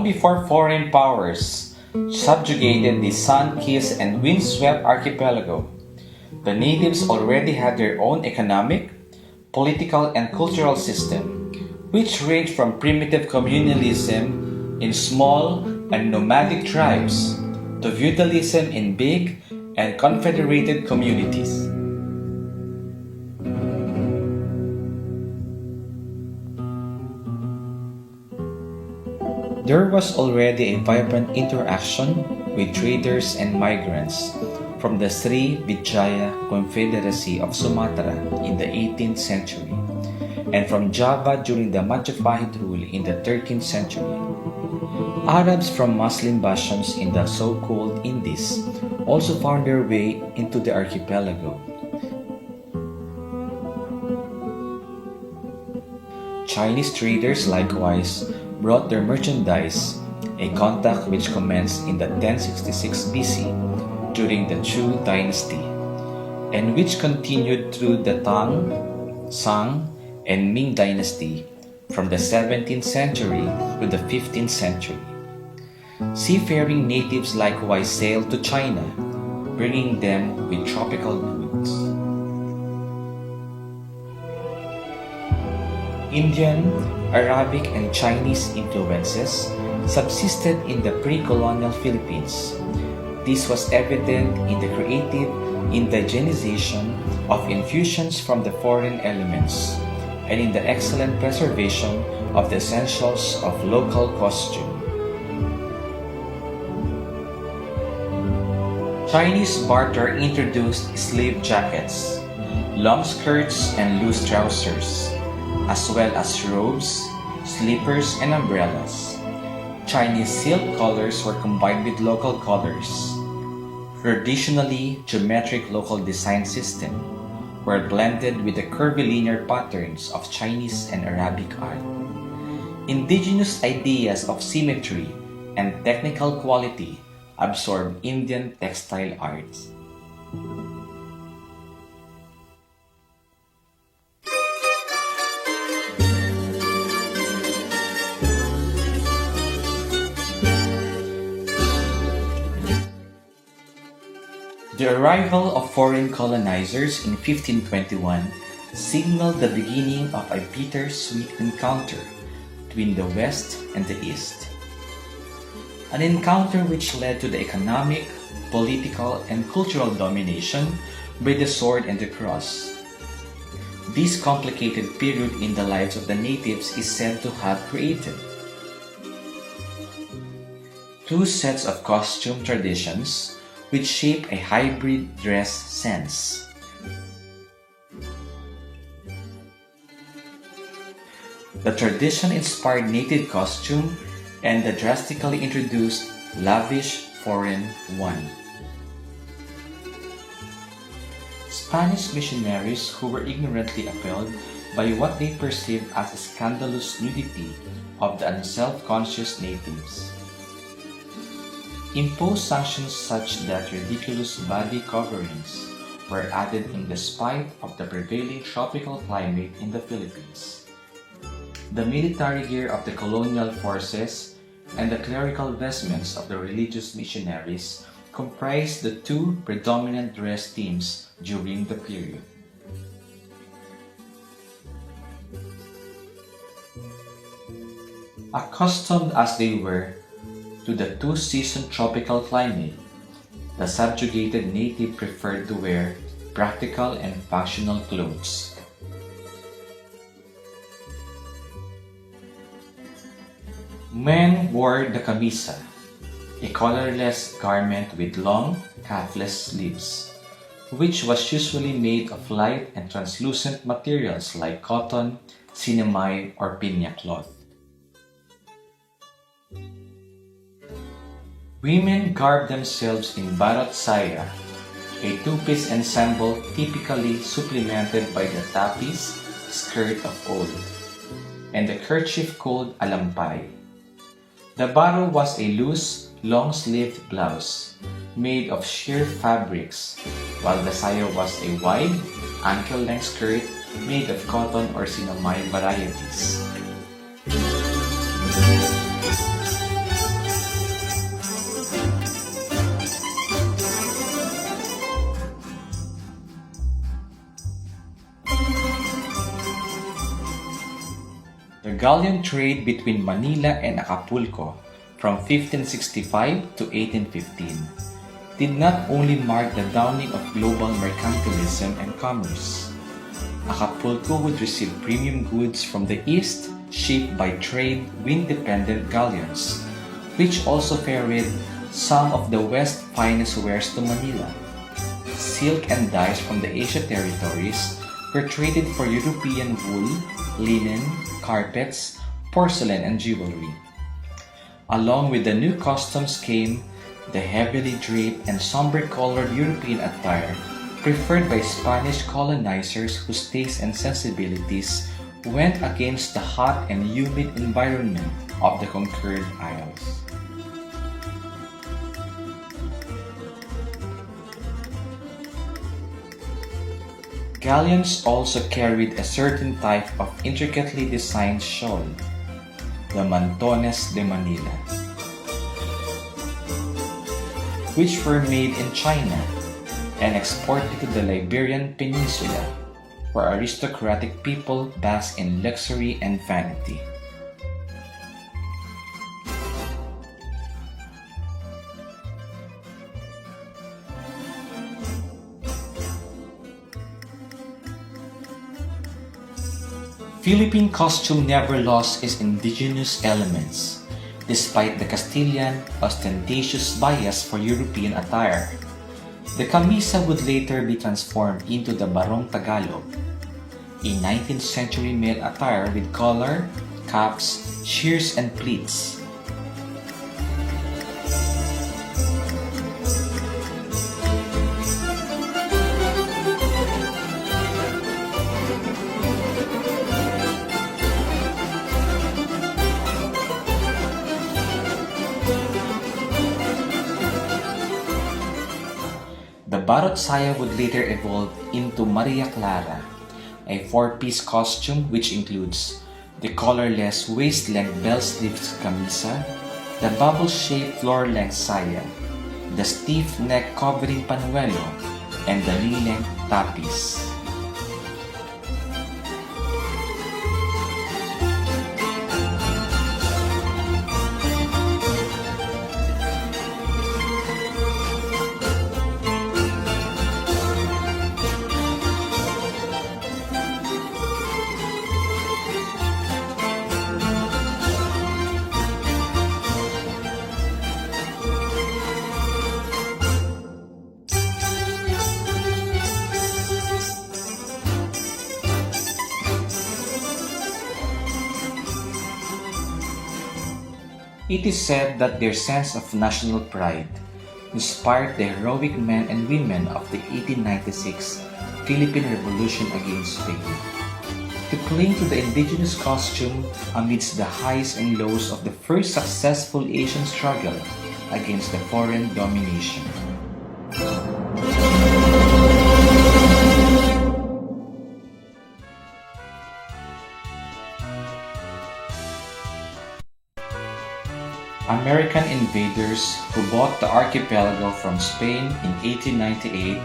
Long before foreign powers subjugated the sun-kissed and windswept archipelago, the natives already had their own economic, political, and cultural system, which ranged from primitive communalism in small and nomadic tribes to feudalism in big and confederated communities. There was already a vibrant interaction with traders and migrants from the Srivijaya Confederacy of Sumatra in the 18th century and from Java during the Majapahit rule in the 13th century. Arabs from Muslim bastions in the so-called Indies also found their way into the archipelago. Chinese traders likewise brought their merchandise, a contact which commenced in the 1066 BC during the Chu dynasty, and which continued through the Tang, Song, and Ming dynasty from the 17th century to the 15th century. Seafaring natives likewise sailed to China, bringing them with tropical goods. Indian, Arabic, and Chinese influences subsisted in the pre-colonial Philippines. This was evident in the creative indigenization of infusions from the foreign elements and in the excellent preservation of the essentials of local costume. Chinese barter introduced sleeve jackets, long skirts, and loose trousers, as well as robes, slippers, and umbrellas. Chinese silk colors were combined with local colors. Traditionally geometric local design system were blended with the curvilinear patterns of Chinese and Arabic art. Indigenous ideas of symmetry and technical quality absorbed Indian textile arts. The arrival of foreign colonizers in 1521 signaled the beginning of a bittersweet encounter between the West and the East. An encounter which led to the economic, political, and cultural domination by the sword and the cross. This complicated period in the lives of the natives is said to have created two sets of costume traditions which shape a hybrid dress sense. The tradition-inspired native costume and the drastically introduced lavish foreign one. Spanish missionaries who were ignorantly appalled by what they perceived as a scandalous nudity of the unself-conscious natives imposed sanctions such that ridiculous body coverings were added in despite of the prevailing tropical climate in the Philippines. The military gear of the colonial forces and the clerical vestments of the religious missionaries comprised the two predominant dress themes during the period. Accustomed as they were to the two-season tropical climate, the subjugated native preferred to wear practical and functional clothes. Men wore the camisa, a collarless garment with long, cuffless sleeves, which was usually made of light and translucent materials like cotton, sinamay, or piña cloth. Women garbed themselves in barot saya, a two-piece ensemble typically supplemented by the tapis, skirt of old, and the kerchief called alampay. The baro was a loose, long-sleeved blouse made of sheer fabrics, while the saya was a wide, ankle-length skirt made of cotton or sinamay varieties. galleon trade between Manila and Acapulco from 1565 to 1815 did not only mark the dawning of global mercantilism and commerce. Acapulco would receive premium goods from the east shipped by trade wind-dependent galleons, which also ferried some of the West's finest wares to Manila. Silk and dyes from the Asia territories were traded for European wool, linen, carpets, porcelain, and jewelry. Along with the new customs came the heavily draped and somber-colored European attire preferred by Spanish colonizers whose tastes and sensibilities went against the hot and humid environment of the conquered isles. Galleons also carried a certain type of intricately designed shawl, the mantones de Manila, which were made in China and exported to the Iberian Peninsula, where aristocratic people basked in luxury and vanity. Philippine costume never lost its indigenous elements, despite the Castilian ostentatious bias for European attire. The camisa would later be transformed into the barong Tagalog, a 19th century male attire with collar, caps, shears, and pleats. The barot saya would later evolve into Maria Clara, a four-piece costume which includes the collarless waist-length bell-sleeves camisa, the bubble-shaped floor-length saya, the stiff neck covering panuelo, and the knee-length tapis. It is said that their sense of national pride inspired the heroic men and women of the 1896 Philippine Revolution against Spain to cling to the indigenous costume amidst the highs and lows of the first successful Asian struggle against the foreign domination. American invaders who bought the archipelago from Spain in 1898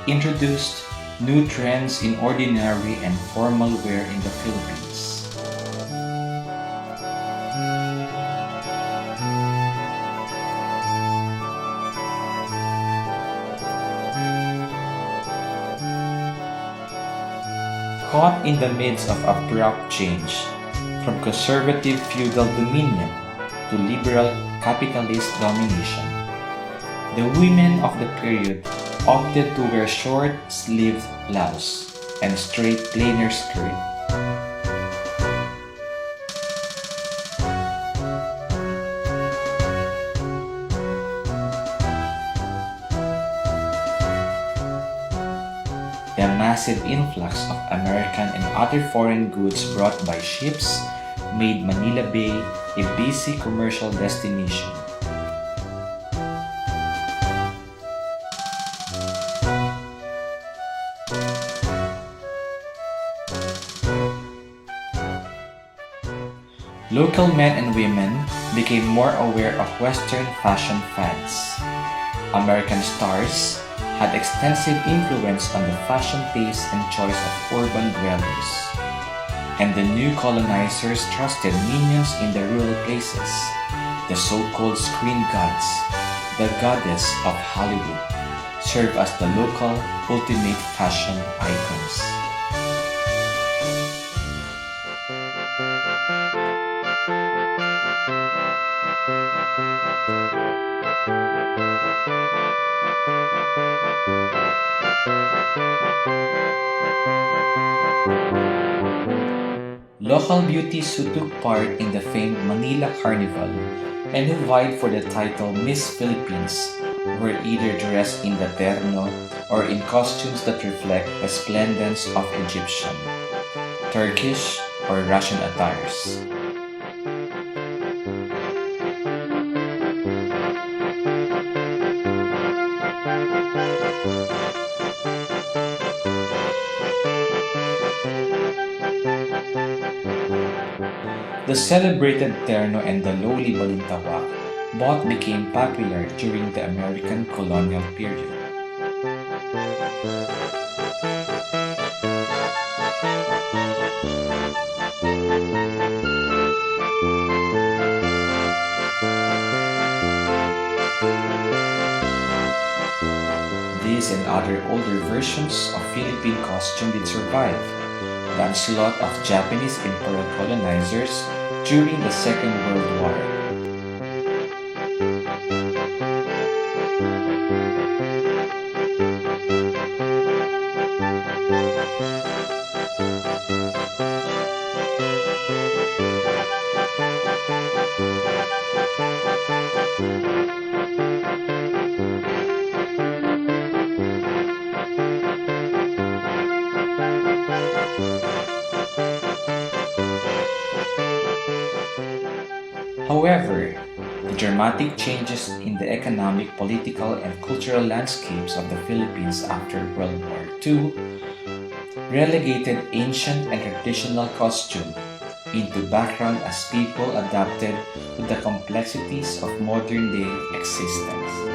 introduced new trends in ordinary and formal wear in the Philippines. Caught in the midst of abrupt change, from conservative feudal dominion to liberal capitalist domination, the women of the period opted to wear short-sleeved blouse and straight plainer skirt. The massive influx of American and other foreign goods brought by ships made Manila Bay a busy commercial destination. Local men and women became more aware of Western fashion fads. American stars had extensive influence on the fashion taste and choice of urban dwellers. and the new colonizers trusted minions in the rural places, the so-called screen gods, the goddess of Hollywood, serve as the local ultimate fashion icons. Local beauties who took part in the famed Manila Carnival and who vied for the title Miss Philippines were either dressed in the terno or in costumes that reflect the splendors of Egyptian, Turkish, or Russian attires. The celebrated terno and the lowly balintawak both became popular during the American colonial period. These and other older versions of Philippine costume did survive the onslaught of Japanese imperial colonizers during the Second World War. However, the dramatic changes in the economic, political, and cultural landscapes of the Philippines after World War II relegated ancient and traditional costume into background as people adapted to the complexities of modern-day existence.